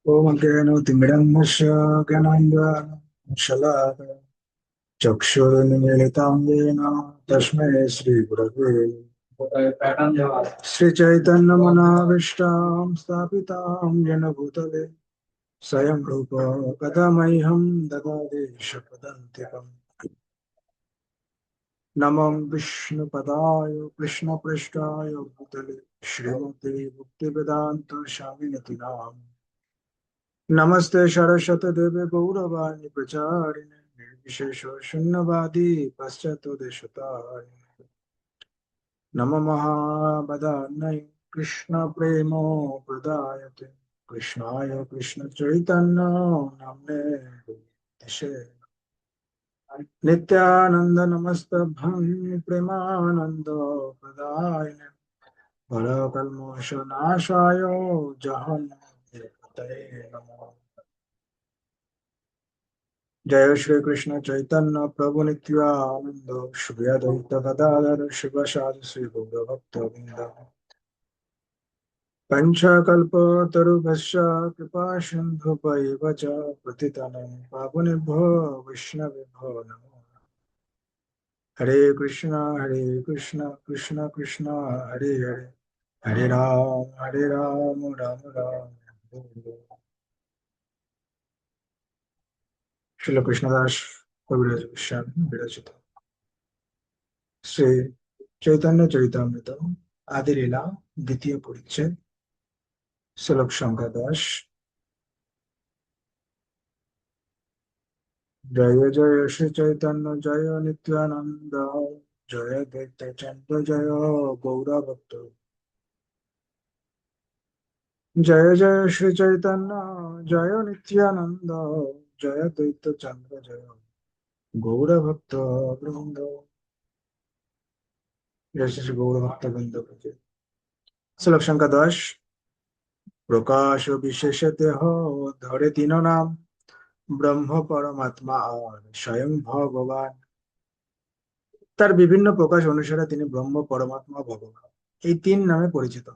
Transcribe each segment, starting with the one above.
ओम ज्ञानतिमिरन्धस्य ज्ञानाञ्जनशलाकया चक्षुरुन्मीलितं येन तस्मै श्रीगुरवे श्रीचैतन्यमनाविष्टां स्थापितां येन भूतले स्वयं रूप कदा मह्यं ददाति शपदन्तिकम् नमो विष्णुपदाय कृष्णपृष्ठाय भूतले श्रीमते भक्तिवेदान्त स्वामिनिति नाम नमस्ते सरस्वती देवे गौरवाणी प्रचारिणे निर्विशेष शून्यवादी पाश्चात्य नम महावदान्य कृष्ण प्रेमो प्रदायते कृष्णाय कृष्ण चैतन्य नाम्ने दिशे नित्यानंद नमस्तभं प्रेमानंद प्रदायने भरकल्मोषनाशाय जहन्मते नमः। जय श्री कृष्ण चैतन्य प्रभु नित्यानंद श्री अद्वैत गदाधर शिवसादि श्री गौर भक्त वृंद पंचकल्पतरुभ्यश्च कृपा सिन्धुभ्यैव च पतितानां पावनेभ्यो वैष्णवेभ्यो नमो हरे कृष्ण कृष्ण कृष्ण हरे हरे हरे राम राम राम हरे हरे। श्रील कृष्णदास कविराज गोस्वामी विरचित শ্রী চৈতন্য চরিতামৃত আদি লীলা দ্বিতীয় পরিচ্ছেদ শ্লোক সংখ্যা 10। জয় জয় শ্রী চৈতন্য জয় নিত্যানন্দ জয় দ্বৈত চন্দ্র জয় গৌরভক্ত জয় জয় শ্রী চৈতন্য জয় নিত্যানন্দ জয় দ্বৈত চন্দ্র জয় গৌরভক্ত বৃন্দ। জয় শ্রী গৌরভক্ত বৃন্দ। শ্লোক সংখ্যা 10। প্রকাশ বিশেষ দেহ ধরে তিন নাম ব্রহ্ম পরমাত্মা আর স্বয়ং ভগবান। তার বিভিন্ন প্রকাশ অনুসারে তিনি ব্রহ্ম পরমাত্মা ভগবান এই তিন নামে পরিচিত।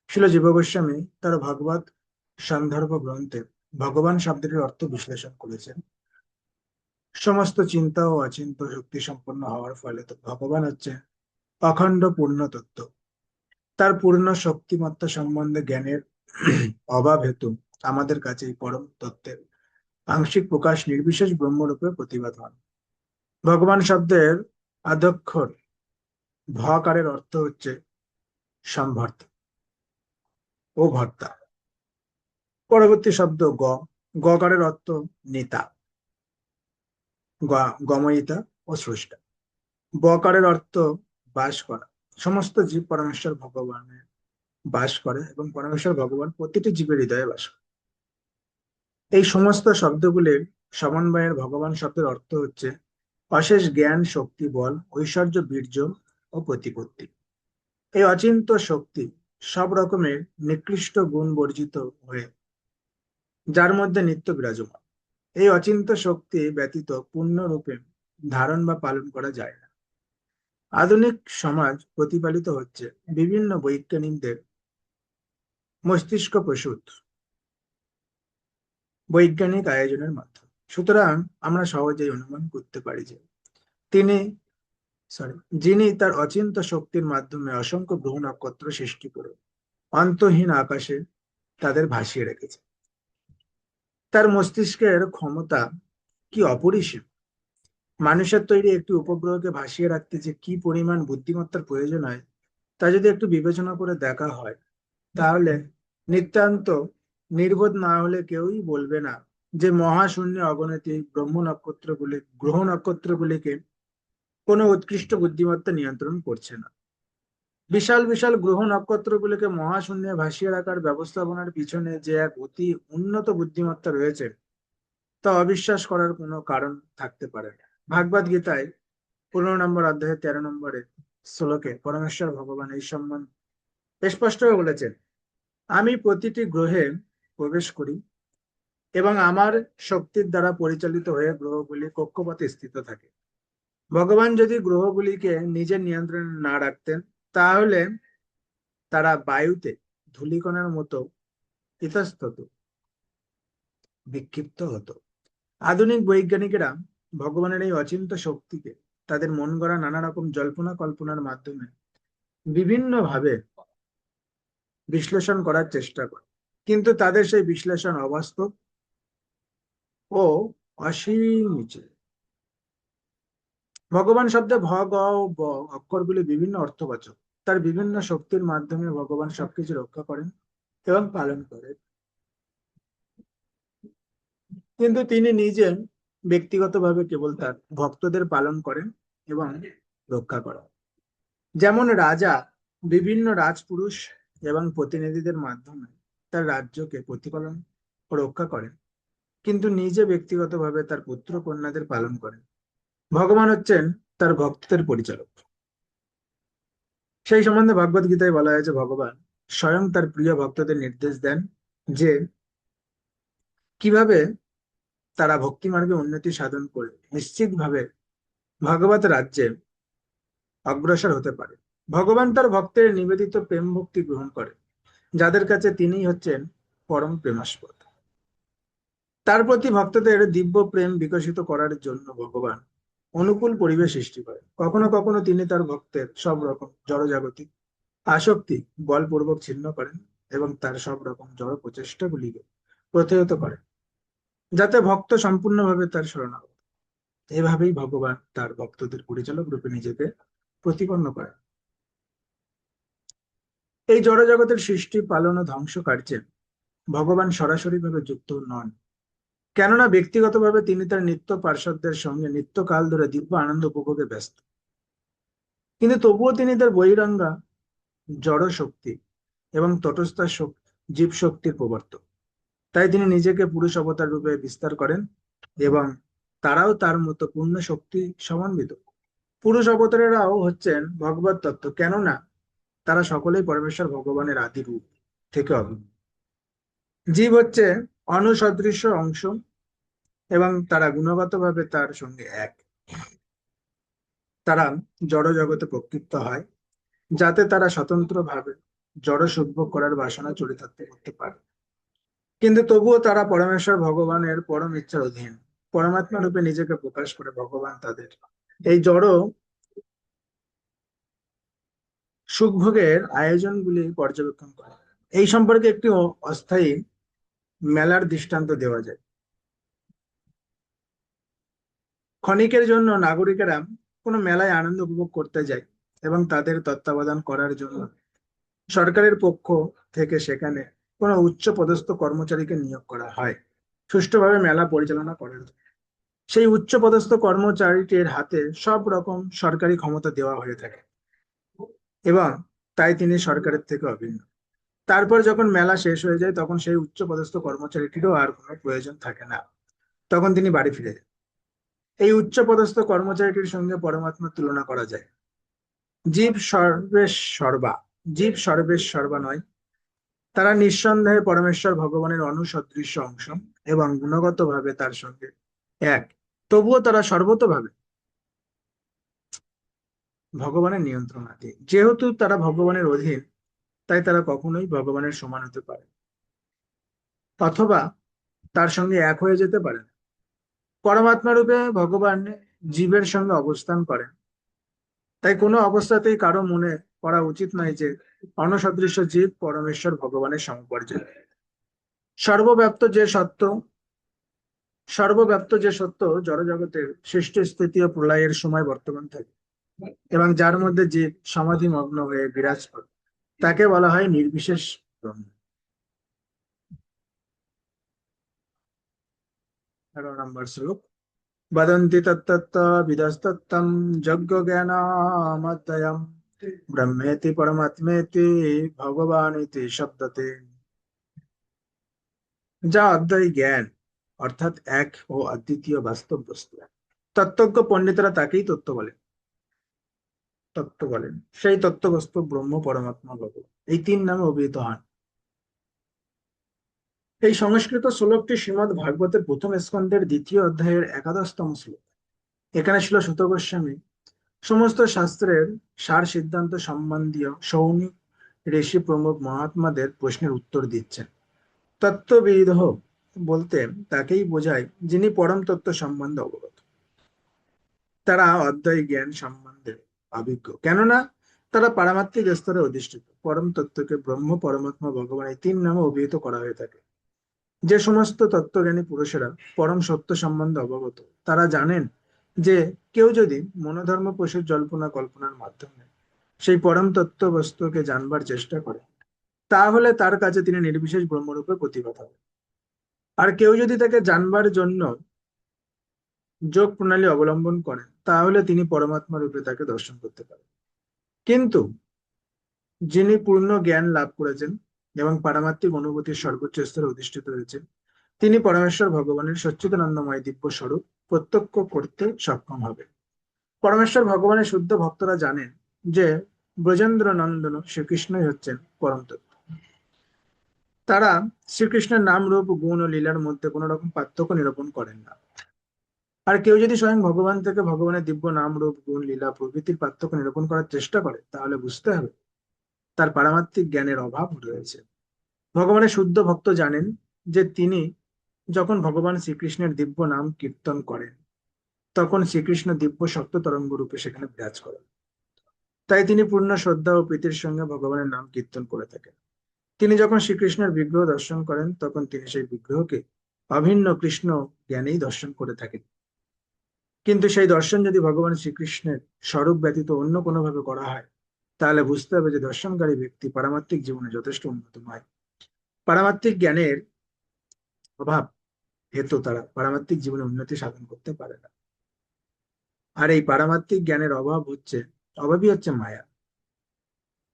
শিল জীব গোস্বামী তার ভাগবত সন্দর্ভ গ্রন্থে ভগবান শব্দটির অর্থ বিশ্লেষণ করেছেন। সমস্ত চিন্তা ও অচিন্ত্য শক্তি সম্পন্ন হওয়ার ফলে তো ভগবান হচ্ছে অখণ্ড পূর্ণ তত্ত্ব। তার পূর্ণ শক্তিমত্তা সম্বন্ধে জ্ঞানের অভাব হেতু আমাদের কাছে এই পরম তত্ত্বের আংশিক প্রকাশ নির্বিশেষ ব্রহ্মরূপে প্রতিভাত হন। ভগবান শব্দের আদ্যক্ষর ভকারের অর্থ হচ্ছে সম্ভর্তা ও ভর্তা। পরবর্তী শব্দ গকারের অর্থ নেতা, গময়িতা ও স্রষ্টা। বকারের অর্থ বাস করা। সমস্ত জীব পরমেশ্বর ভগবানের বাস করে এবং পরমেশ্বর ভগবান প্রতিটি জীবের হৃদয়ে বাস করে। এই সমস্ত শব্দগুলির সমন্বয়ের ভগবান শব্দের অর্থ হচ্ছে অশেষ জ্ঞান, শক্তি, বল, ঐশ্বর্য, বীর্য ও প্রতিপত্তি। এই অচিন্ত্য শক্তি সব রকমের নিকৃষ্ট গুণ বর্জিত হয়ে যার মধ্যে নিত্য বিরাজমান। এই অচিন্ত্য শক্তি ব্যতীত পূর্ণরূপে ধারণ বা পালন করা যায় না। আধুনিক সমাজ প্রতিপালিত হচ্ছে বিভিন্ন বৈজ্ঞানিকদের মস্তিষ্ক প্রসূত বৈজ্ঞানিক আয়োজনের মাধ্যমে। সুতরাং আমরা সহজেই অনুমান করতে পারি যে তিনি যিনি তার অচিন্ত্য শক্তির মাধ্যমে অসংখ্য গ্রহ নক্ষত্র সৃষ্টি করে অন্তহীন আকাশে তাদের ভাসিয়ে রেখেছে। তার মস্তিষ্কের ক্ষমতা কি অপরিসীম! মানুষের তৈরি একটি উপগ্রহকে ভাসিয়ে রাখতে যে কি পরিমাণ বুদ্ধিমত্তার প্রয়োজন হয় তা যদি একটু বিবেচনা করে দেখা হয়, তাহলে নিতান্ত নির্বোধ না হলে কেউই বলবে না যে মহাশূন্যে অগণিত গ্রহ নক্ষত্রগুলিকে কোনো উৎকৃষ্ট বুদ্ধিমত্তা নিয়ন্ত্রণ করছে না। বিশাল বিশাল গ্রহ নক্ষত্রগুলিকে মহাশূন্যে ভাসিয়ে রাখার ব্যবস্থাপনার পিছনে যে এক অতি উন্নত বুদ্ধিমত্তা রয়েছে তা অবিশ্বাস করার কোনো কারণ থাকতে পারে না। ভাগবত গীতায় 15 নম্বর অধ্যায়ে 13 নম্বরে শ্লোকে পরমেশ্বর ভগবান এই সম্বন্ধে স্পষ্টভাবে বলেছেন, আমি প্রতিটি গ্রহে প্রবেশ করি এবং আমার শক্তির দ্বারা পরিচালিত হয়ে গ্রহগুলি কক্ষপথে স্থিত থাকে। ভগবান যদি গ্রহগুলিকে নিজের নিয়ন্ত্রণে না রাখতেন, তাহলে তারা বায়ুতে ধূলিকণার মতো ইতস্তত বিক্ষিপ্ত হতো। আধুনিক বৈজ্ঞানিকেরা ভগবানের এই অচিন্ত্য শক্তিকে তাদের মন গড়া নানা রকম জল্পনা কল্পনার মাধ্যমে বিভিন্ন ভাবে বিশ্লেষণ করার চেষ্টা করে, কিন্তু তাদের সেই বিশ্লেষণ অবাস্তব ও অসীম। ভগবান শব্দে ভ গ ও ব অক্ষরগুলি বিভিন্ন অর্থবাচক। তার বিভিন্ন শক্তির মাধ্যমে ভগবান সবকিছু রক্ষা করেন এবং পালন করেন, কিন্তু তিনি নিজে ব্যক্তিগতভাবে কেবল তার ভক্তদের পালন করেন এবং রক্ষা করেন। যেমন রাজা বিভিন্ন রাজপুরুষ এবং প্রতিনিধিদের মাধ্যমে তার রাজ্যকে প্রতিপালন ও রক্ষা করেন, কিন্তু নিজে ব্যক্তিগতভাবে তার পুত্র কন্যাদের পালন করেন। ভগবান হচ্ছেন তার ভক্তদের পরিচালক। সেই সম্বন্ধে ভগবত গীতায় বলা হয়েছে, ভগবান স্বয়ং তার প্রিয় ভক্তদের নির্দেশ দেন যে কিভাবে তারা ভক্তি মার্গে উন্নতি সাধন করে নিশ্চিতভাবে ভগবত রাজ্যে অগ্রসর হতে পারে। ভগবান তার ভক্তের নিবেদিত প্রেম ভক্তি গ্রহণ করে, যাদের কাছে তিনিই হচ্ছেন পরম প্রেমাস্পদ। তার প্রতি ভক্তদের দিব্য প্রেম বিকশিত করার জন্য ভগবান অনুকূল পরিবেশ সৃষ্টি করেন। কখনো কখনো তিনি তার ভক্তের সব রকম জড়জাগতিক আসক্তি বলপূর্বক ছিন্ন করেন এবং তার সব রকম জড় প্রচেষ্টাগুলিকে প্রতিহত করেন, যাতে ভক্ত সম্পূর্ণভাবে তার শরণাগত। এভাবেই ভগবান তার ভক্তদের পরিচালক রূপে নিজেকে প্রতিপন্ন করেন। এই জড়জগতের সৃষ্টি পালন ও ধ্বংস কার্যে ভগবান সরাসরি ভাবে যুক্ত নন, কেননা ব্যক্তিগতভাবে তিনি তার নিত্য পার্ষদদের সঙ্গে নিত্যকাল ধরে দিব্য আনন্দ উপভোগে ব্যস্ত। কিন্তু তবুও তিনি তার বহিরঙ্গা জড় শক্তি এবং তটস্থ জীব শক্তির প্রবর্তক। তাই তিনি নিজেকে পুরুষ অবতার রূপে বিস্তার করেন এবং তারাও তার মতো পূর্ণ শক্তি সমন্বিত। পুরুষ অবতারেরাও হচ্ছেন ভগবত তত্ত্ব, কেননা তারা সকলেই পরমেশ্বর ভগবানের আদি রূপ থেকে অভিন্ন। জীব হচ্ছে অনুসদৃশ্য অংশ এবং তারা গুণগতভাবে তার সঙ্গে এক। তারা জড় জগতে প্রক্ষিপ্ত হয় যাতে তারা স্বতন্ত্রভাবে জড় সুখ ভোগ করার বাসনা চরিতার্থ করতে পারে, কিন্তু তবুও তারা পরমেশ্বর ভগবানের পরম ইচ্ছার অধীন। পরমাত্মা রূপে নিজেকে প্রকাশ করে ভগবান তাদের এই জড় সুখভোগের আয়োজনগুলি পর্যবেক্ষণ করে। এই সম্পর্কে একটি অস্থায়ী মেলার দৃষ্টান্ত দেওয়া যায়। ক্ষণিকের জন্য নাগরিকেরা কোনো মেলায় আনন্দ উপভোগ করতে যায় এবং তাদের তত্ত্বাবধান করার জন্য সরকারের পক্ষ থেকে সেখানে কোনো উচ্চ পদস্থ কর্মচারীকে নিয়োগ করা হয় সুষ্ঠুভাবে মেলা পরিচালনা করার জন্য। সেই উচ্চ পদস্থ কর্মচারীটির হাতে সব রকম সরকারি ক্ষমতা দেওয়া হয়ে থাকে এবং তাই তিনি সরকারের থেকে অভিন্ন। তারপর যখন মেলা শেষ হয়ে যায় তখন সেই উচ্চ পদস্থ কর্মচারীটিরও আর কোনো প্রয়োজন থাকে না, তখন তিনি বাড়ি ফিরে যান। এই উচ্চ পদস্থ কর্মচারীটির সঙ্গে পরমাত্মার তুলনা করা যায়। জীব সর্বেশ সর্বা জীব সর্বেশ সর্বা নয়, তারা নিঃসন্দেহে পরমেশ্বর ভগবানের অনুসদৃশ্য অংশ এবং গুণগতভাবে তার সঙ্গে এক, তবুও তারা সর্বতোভাবে ভগবানের নিয়ন্ত্রণাধীন। যেহেতু তারা ভগবানের অধীন, তাই তারা কখনোই ভগবানের সমান হতে পারে অথবা তার সঙ্গে এক হয়ে যেতে পারে না। পরমাত্মা রূপে ভগবান জীবের সঙ্গে অবস্থান করেন, তাই কোনো অবস্থাতেই কারো মনে করা উচিত নয় যে অনসদৃশ্য জীব পরমেশ্বর ভগবানের সমপর্যায়। সর্বব্যাপ্ত যে সত্য সর্বব্যাপ্ত যে সত্য জড়জগতের সৃষ্টি স্থিতি ও প্রলয়ের সময় বর্তমান থাকে এবং যার মধ্যে জীব সমাধিমগ্ন হয়ে বিরাজ করে, তাকে বলা হয় নির্বিশেষ ব্রহ্ম। 11 নম্বর শ্লোক। বদন্তি তত্তত্ত্ব বিদস্তত্তম যজ্ঞ জ্ঞানামধ্যয়ম ব্রহ্মেতি পরমাত্মেতি ভগবান ইতি শব্দতে। যা অদ্বয় জ্ঞান অর্থাৎ এক ও অদ্বিতীয় বাস্তব বস্তু, তত্ত্বজ্ঞ পণ্ডিতরা তাকেই তত্ত্ব বলেন। সেই তত্ত্ববস্তু ব্রহ্ম, পরমাত্মা, ভগবান এই তিন নামে অভিহিত হন। এই সংস্কৃত শ্লোকটি শ্রীমদ্ ভাগবতের প্রথম স্কন্ধের 2য় অধ্যায়ের 11তম শ্লোক। এখানে ছিল সুত গোস্বামী সমস্ত শাস্ত্রের সার সিদ্ধান্ত সম্বন্ধীয় সৌনিক ঋষি প্রমুখ মহাত্মাদের প্রশ্নের উত্তর দিচ্ছেন। তত্ত্ববিদ বলতে তাকেই বোঝায় যিনি পরম তত্ত্ব সম্বন্ধে অবগত। তারা অদ্বয় জ্ঞান সম্বন্ধে অভিজ্ঞ, কেননা তারা পারমাত্মিক স্তরে অধিষ্ঠিত। পরম তত্ত্বকে ব্রহ্ম, পরমাত্মা, ভগবান এই তিন নামে অভিহিত করা হয়ে থাকে। যে সমস্ত তত্ত্বজ্ঞানী পুরুষেরা পরম সত্য সম্বন্ধে অবগত, তারা জানেন যে কেউ যদি মনোধর্ম পশুর জল্পনা কল্পনার মাধ্যমে সেই পরম তত্ত্ব বস্তুকে জানবার চেষ্টা করে, তাহলে তার কাছে তিনি নির্বিশেষ ব্রহ্মরূপে প্রতিভাত হবেন। আর কেউ যদি তাকে জানবার জন্য যোগ প্রণালী অবলম্বন করেন, তাহলে তিনি পরমাত্মা রূপে তাকে দর্শন করতে পারেন। কিন্তু যিনি পূর্ণ জ্ঞান লাভ করেছেন এবং পারমাত্মিক অনুভূতির সর্বোচ্চ স্তরে অধিষ্ঠিত হয়েছেন, তিনি পরমেশ্বর ভগবানের সচ্চিদানন্দময় দিব্য স্বরূপ প্রত্যক্ষ করতে সক্ষম হবে। পরমেশ্বর ভগবানের শুদ্ধ ভক্তরা জানেন যে ব্রজেন্দ্র নন্দন শ্রীকৃষ্ণই হচ্ছেন পরম তত্ত্ব। তারা শ্রীকৃষ্ণের নাম, রূপ, গুণ ও লীলার মধ্যে কোন রকম পার্থক্য নিরূপণ করেন না। আর কেউ যদি স্বয়ং ভগবান থেকে ভগবানের দিব্য নাম, রূপ, গুণ, লীলা প্রভৃতির পার্থক্য নিরূপণ করার চেষ্টা করে, তাহলে বুঝতে হবে তার পারমাত্মিক জ্ঞানের অভাব রয়েছে। ভগবানের শুদ্ধ ভক্ত জানেন যে তিনি যখন ভগবান শ্রীকৃষ্ণের দিব্য নাম কীর্তন করেন, তখন শ্রীকৃষ্ণ দিব্য সত্য তরঙ্গ রূপে সেখানে বিরাজ করেন। তাই তিনি পূর্ণ শ্রদ্ধা ও প্রীতির সঙ্গে ভগবানের নাম কীর্তন করে থাকেন। তিনি যখন শ্রীকৃষ্ণের বিগ্রহ দর্শন করেন, তখন তিনি সেই বিগ্রহকে অভিন্ন কৃষ্ণ জ্ঞানেই দর্শন করে থাকেন। কিন্তু সেই দর্শন যদি ভগবান শ্রীকৃষ্ণের স্বরূপ ব্যতীত অন্য কোনো ভাবে করা হয়, তাহলে বুঝতে হবে যে দর্শনকারী ব্যক্তি পারমাত্মিক জীবনে যথেষ্ট উন্নত নয়। পারমাত্মিক জ্ঞানের অভাব হেতু তারা পারমাত্মিক জীবনে উন্নতি সাধন করতে পারে না। আর এই পারমাত্মিক জ্ঞানের অভাবই হচ্ছে মায়া।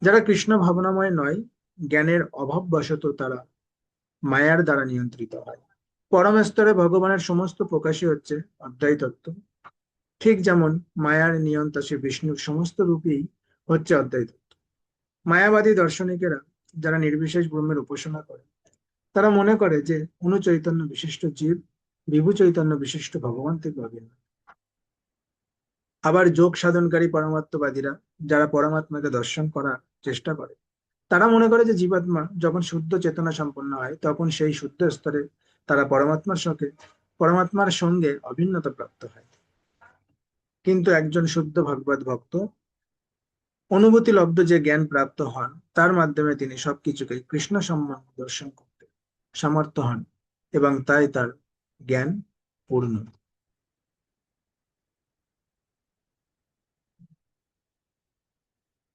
যারা কৃষ্ণ ভাবনাময় নয়, জ্ঞানের অভাববশত তারা মায়ার দ্বারা নিয়ন্ত্রিত হয়। পরম স্তরে ভগবানের সমস্ত প্রকাশই হচ্ছে অদ্বৈত তত্ত্ব। ঠিক যেমন মায়ার নিয়ন্তা শ্রী বিষ্ণুর সমস্ত রূপই হচ্ছে অদ্বৈত তত্ত্ব। মায়াবাদী দার্শনিকেরা যারা নির্বিশেষ ব্রহ্মের উপাসনা করে, তারা মনে করে যে অনু চৈতন্য বিশিষ্ট জীব বিভু চৈতন্য বিশিষ্ট ভগবান থেকে অভিন্ন। আবার যোগ সাধনকারী পরমাত্মবাদীরা যারা পরমাত্মাকে দর্শন করার চেষ্টা করে, তারা মনে করে যে জীবাত্মা যখন শুদ্ধ চেতনা সম্পন্ন হয়, তখন সেই শুদ্ধ স্তরে তারা পরমাত্মার সঙ্গে অভিন্নতা প্রাপ্ত হয়। কিন্তু একজন শুদ্ধ ভগবত ভক্ত অনুভূতি লব্ধ যে জ্ঞান প্রাপ্ত হন, তার মাধ্যমে তিনি সবকিছুকে কৃষ্ণ সম্বন্ধে দর্শন করতে সমর্থ হন, এবং তাই তার জ্ঞান পূর্ণ।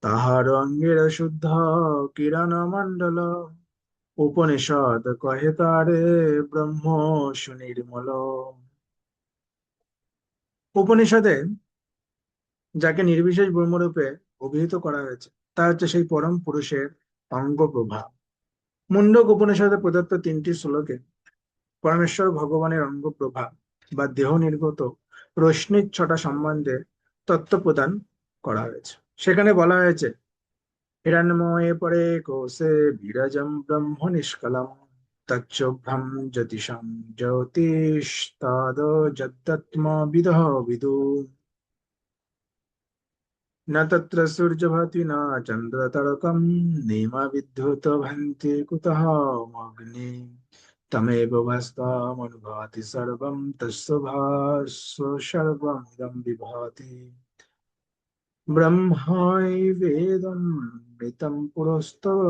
তাহার অঙ্গের শুদ্ধ কিরণ মণ্ডল, উপনিষদ কহে তারে ব্রহ্ম সুনির্মল। উপনিষদে যাকে নির্বিশেষ ব্রহ্মরূপে অভিহিত করা হয়েছে, তা হচ্ছে সেই পরম পুরুষের অঙ্গ প্রভা। মুন্ডক উপনিষদে প্রদত্ত 3টি শ্লোকে পরমেশ্বর ভগবানের অঙ্গ প্রভা বা দেহ নির্গত রশ্মির 6টা সম্বন্ধে তত্ত্ব প্রদান করা হয়েছে। সেখানে বলা হয়েছে, হিরণ্ময়ে পরে কোষে বিরাজম ব্রহ্ম নিষ্কলম, তচ্চোভ্রম জ্যোতিষম জ্যোতিষ্তাদ যদ্দত্মবিদঃ বিদু, ন তত্র সূর্য ভাতি ন চন্দ্র তারকম, নেমা বিদ্যুত ভান্তি কুতঃ অগ্নি, তমেব ভাস্তামনুভাতি সর্বম তস্য ভাস্ব সর্বমিদং বিভাতি। ব্রহ্মৈবেদম মৃতম পুরস্তব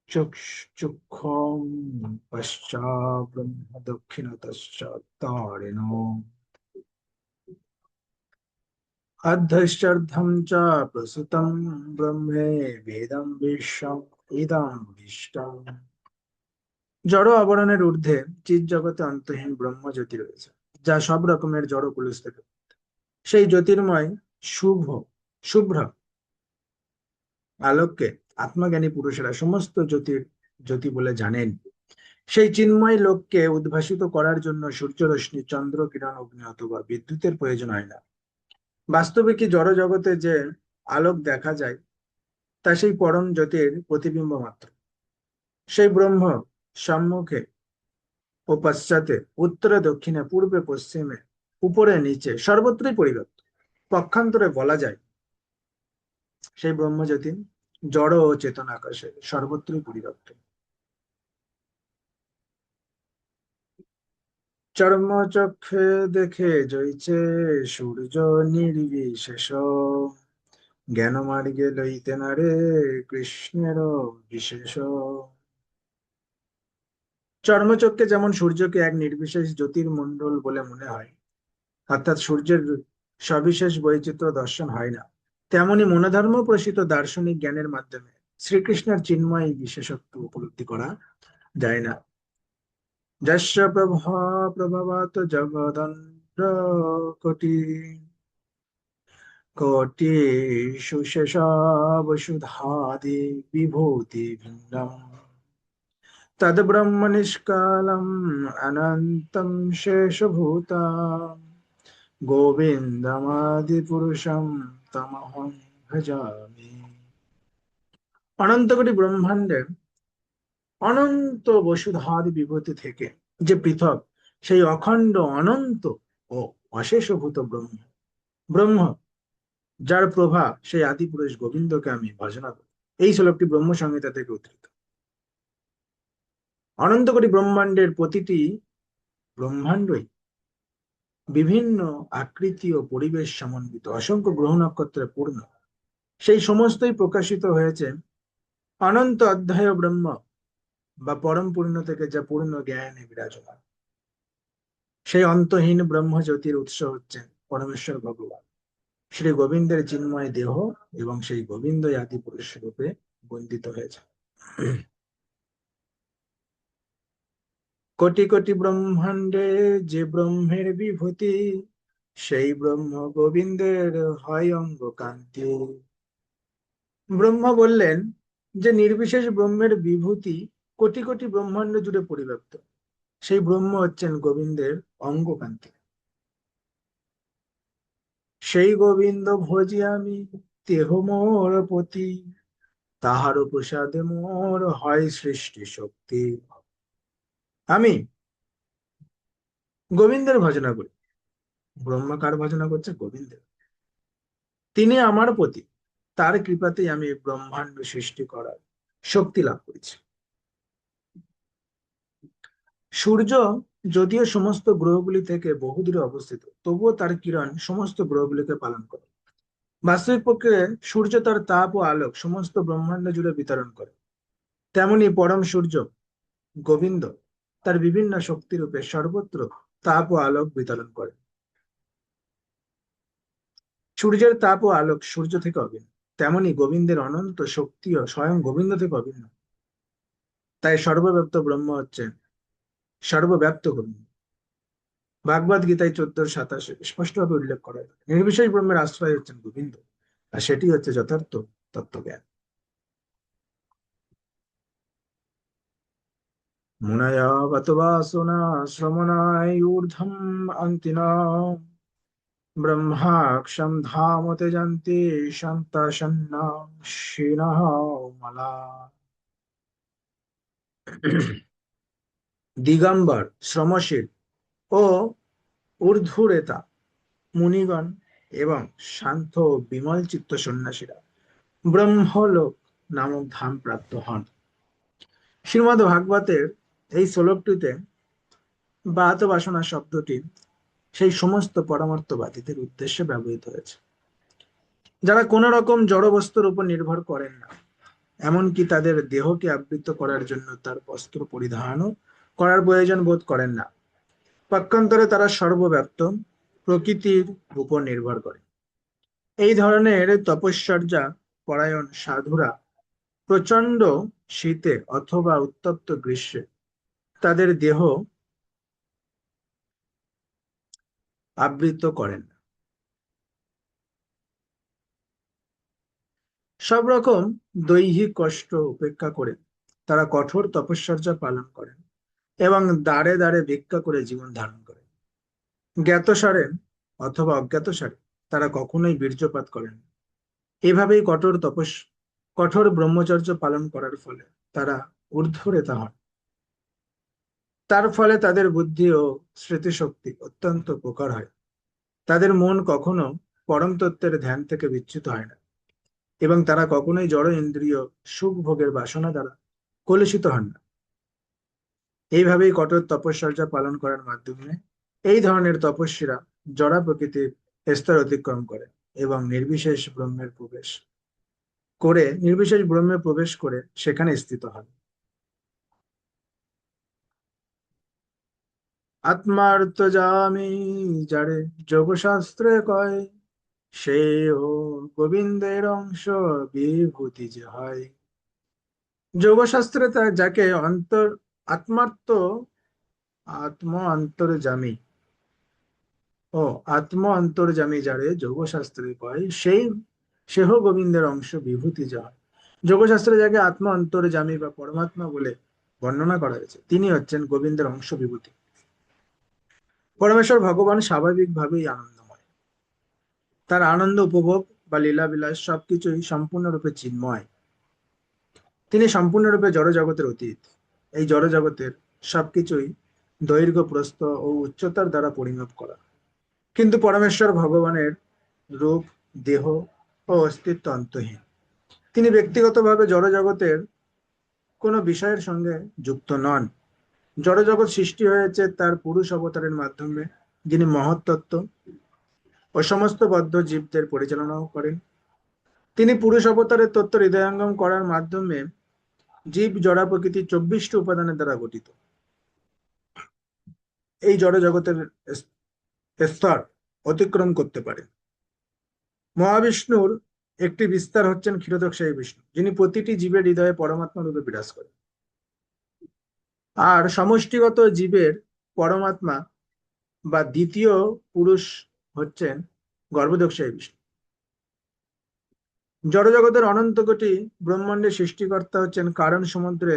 চক্ষুঃ পশ্চাৎ দক্ষিণতশ্চাত্তারিণ, অধশ্চার্ধম চ প্রসূতম ব্রহ্মে বেদম বিশ্বম ইদম বিষ্টম। জড় আবরণের ঊর্ধ্বে চিৎ জগতে অন্তহীন ব্রহ্ম জ্যোতি রয়েছে, যা সব রকমের জড় কুলুস থেকে। সেই জ্যোতির্ময় শুভ শুভ্র আলোককে আত্মজ্ঞানী পুরুষেরা সমস্ত জ্যোতির জ্যোতি বলে জানেন। সেই চিন্ময় লোককে উদ্ভাসিত করার জন্য সূর্য রশ্মি, চন্দ্র কিরণ, অগ্নি অথবা বিদ্যুতের প্রয়োজন হয় না। বাস্তবে কি জড় জগতে যে আলোক দেখা যায়, তা সেই পরম জ্যোতির প্রতিবিম্ব মাত্র। সেই ব্রহ্ম সম্মুখে ও পশ্চাতে, উত্তরে দক্ষিণে, পূর্বে পশ্চিমে, উপরে নিচে সর্বত্রই পরিব্যাপ্ত। পক্ষান্তরে বলা যায়, সেই ব্রহ্মজ্যোতি জড় ও চেতন আকাশে সর্বত্রই পরিব্যাপ্ত। চর্মচক্ষে দেখে জইছে সূর্য নির্বিশেষ, জ্ঞান মার্গে লইতে না রে কৃষ্ণের বিশেষ। চর্মচক্ষে যেমন সূর্যকে এক নির্বিশেষ জ্যোতির্মণ্ডল বলে মনে হয়, অর্থাৎ সূর্যের সবিশেষ বৈচিত্র্য দর্শন হয় না, তেমনি মনোধর্ম প্রসিত দার্শনিক জ্ঞানের মাধ্যমে শ্রীকৃষ্ণের চিন্ময় বিশেষত্ব উপলব্ধি করা যায় না। যস্য প্রভাবাত জগদন্ত্র কোটি কোটি সুশেষ বসুধাদি বিভূতি ভিন্নম, তদ ব্রহ্ম নিষ্কালম অনন্তম শেষভূতা, গোবিন্দমাদি পুরুষম তমহং ভজামি। অনন্ত কোটি ব্রহ্মাণ্ডের অনন্ত বসুধাদি বিভূতি থেকে যে পৃথক, সেই অখণ্ড অনন্ত ও অশেষভূত ব্রহ্ম, ব্রহ্ম যার প্রভা সেই আদি পুরুষ গোবিন্দকে আমি ভজনা করি। এই শ্লোকটি ব্রহ্ম সংহিতা থেকে উদ্ধৃত। অনন্ত কোটি ব্রহ্মাণ্ডের প্রতিটি ব্রহ্মাণ্ডই বিভিন্ন আকৃতি ও পরিবেশ সমন্বিত অসংখ্য গ্রহ নক্ষত্রে পূর্ণ। সেই সমস্তই প্রকাশিত হয়েছে অনন্ত অধ্যায় ব্রহ্ম বা পরম পূর্ণ থেকে, যা পূর্ণ জ্ঞানে বিরাজমান। সেই অন্তহীন ব্রহ্ম জ্যোতির উৎস হচ্ছেন পরমেশ্বর ভগবান শ্রী গোবিন্দের চিন্ময় দেহ, এবং সেই গোবিন্দই আদি পুরুষ রূপে বন্দিত হয়েছে। কোটি কোটি ব্রহ্মাণ্ডে যে ব্রহ্মের বিভূতি, সেই ব্রহ্ম গোবিন্দের হয় অঙ্গ কান্তি। ব্রহ্মা বললেন যে নির্বিশেষ ব্রহ্মের বিভূতি কোটি কোটি ব্রহ্মাণ্ড জুড়ে পরিব্যাপ্ত, সেই ব্রহ্ম হচ্ছেন গোবিন্দের অঙ্গ কান্তি। সেই গোবিন্দ ভজি আমি দেহ মোর পতি, তাহার প্রসাদে মোর হয় সৃষ্টি শক্তি। আমি গোবিন্দের ভজনা করি। ব্রহ্মা কার ভজনা করছে? গোবিন্দের। তিনি আমার প্রতি, তার কৃপাতেই আমি ব্রহ্মাণ্ড সৃষ্টি করার শক্তি লাভ করেছি। সূর্য যদিও সমস্ত গ্রহগুলি থেকে বহুদূরে অবস্থিত, তবুও তার কিরণ সমস্ত গ্রহগুলিকে পালন করে। বাস্তবিক পক্ষে সূর্য তার তাপ ও আলোক সমস্ত ব্রহ্মাণ্ড জুড়ে বিতরণ করে। তেমনি পরম সূর্য গোবিন্দ তার বিভিন্ন শক্তিরূপে সর্বত্র তাপ ও আলোক বিতরণ করে। সূর্যের তাপ ও আলোক সূর্য থেকে অভিন্ন, তেমনি গোবিন্দের অনন্ত শক্তিও স্বয়ং গোবিন্দ থেকে অভিন্ন। তাই সর্বব্যাপ্ত ব্রহ্ম হচ্ছেন সর্বব্যাপ্ত গোবিন্দ। ভাগবত গীতায় 14:27 স্পষ্টভাবে উল্লেখ করা হয়, নির্বিশেষ ব্রহ্মের আশ্রয় হচ্ছেন গোবিন্দ, আর সেটি হচ্ছে যথার্থ তত্ত্বজ্ঞান। মুনয় গত বাসনা শ্রমণায় ঊর্ধ্বম অন্তিনা, ব্রহ্মাক্ষম ধাম তেজন্তি সন্তাসন্না শিনঃ মলা। দিগম্বর, শ্রমশীল ও ঊর্ধ্বরেতা মুনিগণ এবং শান্ত ও বিমল চিত্ত সন্ন্যাসীরা ব্রহ্মলোক নামক ধাম প্রাপ্ত হন। শ্রীমদ্ ভাগবতের এই শ্লোকটিতে বাত বাসনা শব্দটি সেই সমস্ত পরমার্থবাদীদের উদ্দেশ্যে ব্যবহৃত হয়েছে, যারা কোন রকম জড় বস্তুর উপর নির্ভর করেন না, এমনকি তাদের দেহকে আবৃত করার জন্য তার বস্ত্র পরিধানও করার প্রয়োজন বোধ করেন না। পক্ষান্তরে তারা সর্বব্যাপ্ত প্রকৃতির উপর নির্ভর করে। এই ধরনের তপস্যার্যা পরায়ণ সাধুরা প্রচন্ড শীতে অথবা উত্তপ্ত গ্রীষ্মে তাদের দেহ আবৃত করেন না। সব রকম দৈহিক কষ্ট উপেক্ষা করে তারা কঠোর তপস্যার্যা পালন করেন এবং দাঁড়ে দাঁড়ে ভিক্ষা করে জীবন ধারণ করেন। জ্ঞাতসারে অথবা অজ্ঞাতসারে তারা কখনোই বীর্যপাত করেন না। এভাবেই কঠোর ব্রহ্মচর্য পালন করার ফলে তারা ঊর্ধ্বরেতা হন। তার ফলে তাদের বুদ্ধি ও স্মৃতিশক্তি অত্যন্ত প্রখর হয়। তাদের মন কখনো পরম তত্ত্বের ধ্যান থেকে বিচ্যুত হয় না, এবং তারা কখনোই জড় ইন্দ্রিয় সুখ ভোগের বাসনা দ্বারা কলুষিত হন না। এইভাবেই কঠোর তপস্যার্যা পালন করার মাধ্যমে এই ধরনের তপস্বীরা জড়া প্রকৃতির স্তর অতিক্রম করে এবং নির্বিশেষ ব্রহ্মে প্রবেশ করে সেখানে স্থিত হয়। আত্মার্থ জামি যারে যোগশাস্ত্রে কয়, সে ও গোবিন্দের অংশ বিভূতি যে হয়। যোগশাস্ত্রে যাকে আত্মার্থ আত্ম অন্তর্যামী ও আত্ম অন্তর্যামী যারে যোগশাস্ত্রে কয়, সেহ গোবিন্দের অংশ বিভূতি যে হয়। যোগশাস্ত্রে যাকে আত্ম অন্তর্যামী বা পরমাত্মা বলে বর্ণনা করা হয়েছে, তিনি হচ্ছেন গোবিন্দের অংশ বিভূতি। পরমেশ্বর ভগবান স্বাভাবিকভাবেই আনন্দময়। তার আনন্দ উপভোগ বা লীলাবিলাস সবকিছুই সম্পূর্ণরূপে চিন্ময়। তিনি সম্পূর্ণরূপে জড়জগতের অতীত। এই জড়জগতের সবকিছুই দৈর্ঘ্য, প্রস্থ ও উচ্চতার দ্বারা পরিমাপ করা। কিন্তু পরমেশ্বর ভগবানের রূপ, দেহ ও অস্তিত্ব অন্তহীন। তিনি ব্যক্তিগতভাবে জড়জগতের কোনো বিষয়ের সঙ্গে যুক্ত নন। জড়জগৎ সৃষ্টি হয়েছে তার পুরুষ অবতারের মাধ্যমে, যিনি মহৎ তত্ত্ব ও সমস্ত বদ্ধ জীবদের পরিচালনাও করেন। তিনি পুরুষ অবতারের তত্ত্ব হৃদয়ঙ্গম করার মাধ্যমে জীব জড়া প্রকৃতি 24টি উপাদানের দ্বারা গঠিত এই জড় জগতের স্তর অতিক্রম করতে পারে। মহাবিষ্ণুর একটি বিস্তার হচ্ছেন ক্ষীরোদকশায়ী বিষ্ণু, যিনি প্রতিটি জীবের হৃদয়ে পরমাত্মা রূপে বিরাজ করেন। আর সমষ্টিগত জীবের পরমাত্মা বা দ্বিতীয় পুরুষ হচ্ছেন গর্ভদক্ষায়ী বিষ্ণু। জড়জগতের অনন্ত কোটি ব্রহ্মাণ্ডের সৃষ্টিকর্তা হচ্ছেন কারণ সমুদ্রে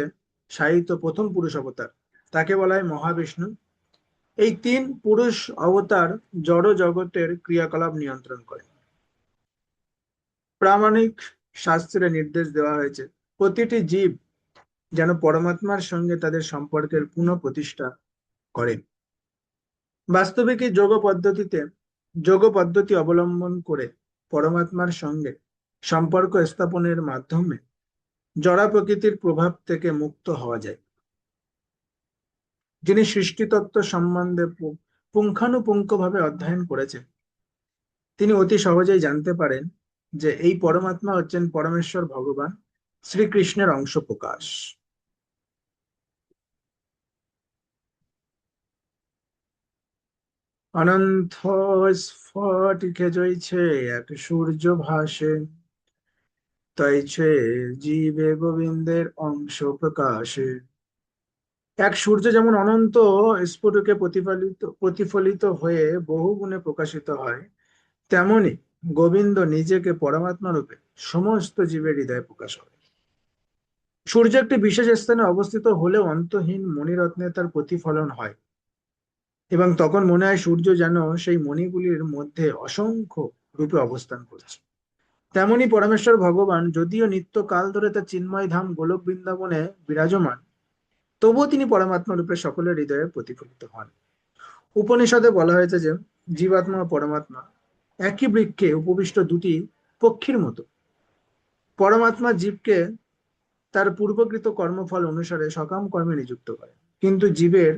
শায়িত প্রথম পুরুষ অবতার, তাকে বলা হয় মহাবিষ্ণু। এই তিন পুরুষ অবতার জড় জগতের ক্রিয়াকলাপ নিয়ন্ত্রণ করে। প্রামাণিক শাস্ত্রে নির্দেশ দেওয়া হয়েছে প্রতিটি জীব যেন পরমাত্মার সঙ্গে তাদের সম্পর্কের পুনঃপ্রতিষ্ঠা করে। বাস্তবিক এই যোগ পদ্ধতি অবলম্বন করে পরমাত্মার সঙ্গে সম্পর্ক স্থাপনের মাধ্যমে জড়া প্রকৃতির প্রভাব থেকে মুক্ত হওয়া যায়। যিনি সৃষ্টিতত্ত্ব সম্বন্ধে পুঙ্খানুপুঙ্খভাবে অধ্যয়ন করেছেন, তিনি অতি সহজেই জানতে পারেন যে এই পরমাত্মা হচ্ছেন পরমেশ্বর ভগবান শ্রীকৃষ্ণের অংশ প্রকাশ। অনন্ত স্ফটিকে জয়ছে এক সূর্য ভাসে, তৈছে জীবে গোবিন্দের অংশ প্রকাশে। এক সূর্য যেমন অনন্ত স্ফুটকে প্রতিফলিত হয়ে বহু গুণে প্রকাশিত হয়, তেমনি গোবিন্দ নিজেকে পরমাত্মা রূপে সমস্ত জীবের হৃদয়ে প্রকাশ হয়। সূর্য একটি বিশেষ স্থানে অবস্থিত হলেও অন্তহীন মণিরত্নে তার প্রতিফলন হয়, এবং তখন মনে হয় সূর্য যেন সেই মণিগুলির মধ্যে অসংখ্য রূপে অবস্থান করছে। তেমনি পরমেশ্বর ভগবান যদিও নিত্য কাল ধরে তার চিন্ময় ধাম গোলক বৃন্দাবনে বিরাজমান, তবুও তিনি পরমাত্মা রূপে সকলের হৃদয়ে প্রতিফলিত হন। উপনিষদে বলা হয়েছে যে জীবাত্মা ও পরমাত্মা একই বৃক্ষে উপবিষ্ট দুটি পক্ষীর মতো। পরমাত্মা জীবকে তার পূর্বকৃত কর্মফল অনুসারে সকাম কর্মে নিযুক্ত করে, কিন্তু জীবের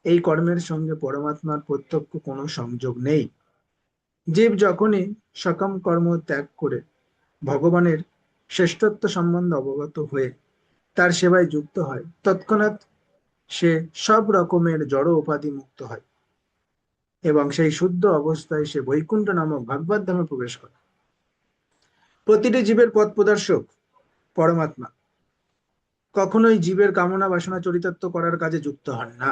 এই কর্মের সঙ্গে পরমাত্মার প্রত্যক্ষ কোনো সংযোগ নেই। জীব যখনই সকাম কর্ম ত্যাগ করে ভগবানের শ্রেষ্ঠত্ব সম্বন্ধে অবগত হয়ে তার সেবায় যুক্ত হয়, তৎক্ষণাৎ সে সব রকমের জড় উপাধি মুক্ত হয় এবং সেই শুদ্ধ অবস্থায় সে বৈকুণ্ঠ নামক ভাগবত ধামে প্রবেশ করে। প্রতিটি জীবের পথ প্রদর্শক পরমাত্মা কখনোই জীবের কামনা বাসনা চরিতার্থ করার কাজে যুক্ত হন না,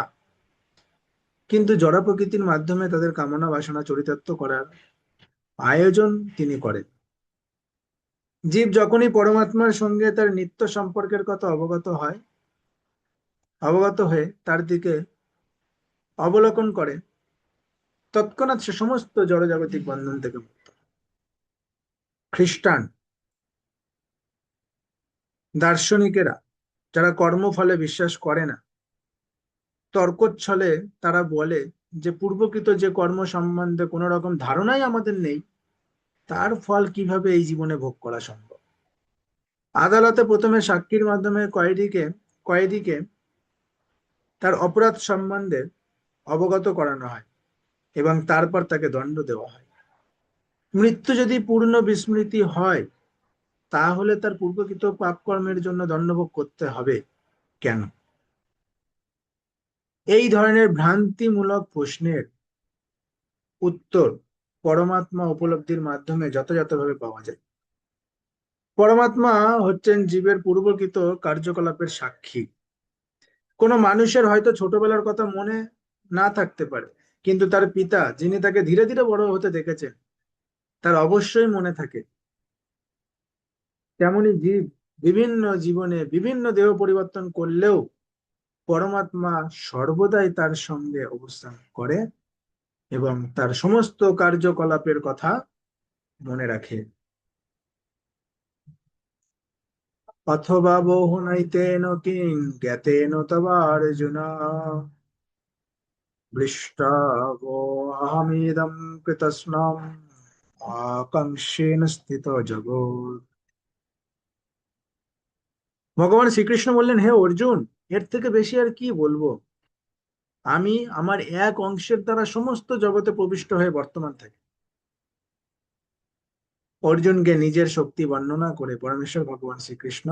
কিন্তু জড় প্রকৃতির মাধ্যমে তাদের কামনা বাসনা চরিতার্থ করার আয়োজন তিনি করেন। জীব যখনই পরমাত্মার সঙ্গে তার নিত্য সম্পর্কের কথা অবগত হয়ে তার দিকে অবলোকন করে, তৎক্ষণাৎ সে সমস্ত জড়জাগতিক বন্ধন থেকে মুক্ত। খ্রিস্টান দার্শনিকেরা যারা কর্মফলে বিশ্বাস করে না, তর্কচ্ছলে তারা বলে যে পূর্বকৃত যে কর্ম সম্বন্ধে কোনো রকম ধারণাই আমাদের নেই, তার ফল কিভাবে এই জীবনে ভোগ করা সম্ভব। আদালতে প্রথমে সাক্ষীর মাধ্যমে কয়েদিকে তার অপরাধ সম্বন্ধে অবগত করানো হয়, এবং তারপর তাকে দণ্ড দেওয়া হয়। মৃত্যু যদি পূর্ণ বিস্মৃতি হয়, তাহলে তার পূর্বকৃত পাপ কর্মের জন্য দণ্ডভোগ করতে হবে কেন? এই ধরনের ভ্রান্তিমূলক প্রশ্নের উত্তর পরমাত্মা উপলব্ধির মাধ্যমে যথাযথভাবে পাওয়া যায়। পরমাত্মা হচ্ছেন জীবের পূর্বকৃত কার্যকলাপের সাক্ষী। কোনো মানুষের হয়তো ছোটবেলার কথা মনে না থাকতে পারে, কিন্তু তার পিতা যিনি তাকে ধীরে ধীরে বড় হতে দেখেছেন, তার অবশ্যই মনে থাকে। তেমনি জীব বিভিন্ন জীবনে বিভিন্ন দেহ পরিবর্তন করলেও পরমাত্মা সর্বদাই তার সঙ্গে অবস্থান করে এবং তার সমস্ত কার্যকলাপের কথা মনে রাখে। অথবা বহু নৈতেন কিং জ্ঞাতেন তবা অর্জুন দৃষ্টাভোऽহমিদं কৃতস্নম আকাঙ্ক্ষেন স্থিত জগৎ। ভগবান শ্রীকৃষ্ণ বললেন, হে অর্জুন, এর থেকে বেশি আর কি বলবো? আমি আমার এক অংশের দ্বারা সমস্ত জগতে প্রবিষ্ট হয়ে বর্তমান থাকি। অর্জুনকে নিজের শক্তি বর্ণনা করে পরমেশ্বর ভগবান শ্রীকৃষ্ণ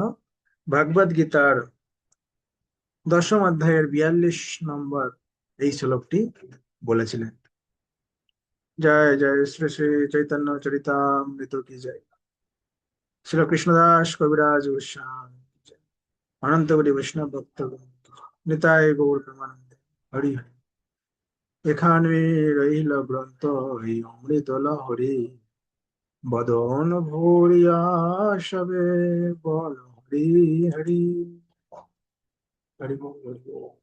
ভগবদ গীতার 10ম অধ্যায়ের 42 নম্বর এই শ্লোকটি বলেছিলেন। জয় জয় শ্রী শ্রী চৈতন্য চরিতামৃত কি জয়। শ্রী কৃষ্ণদাস কবিরাজ গোস্বামী কি জয়। অনন্ত কোটি বৈষ্ণব ভক্ত নিতাই গৌর প্রেমানন্দে। হরি হরি। এখানে রইল গ্রন্থ এই অমৃত লহরী, বদন ভরিয়া সবে বল হরি হরি। হরি বল হরি বল।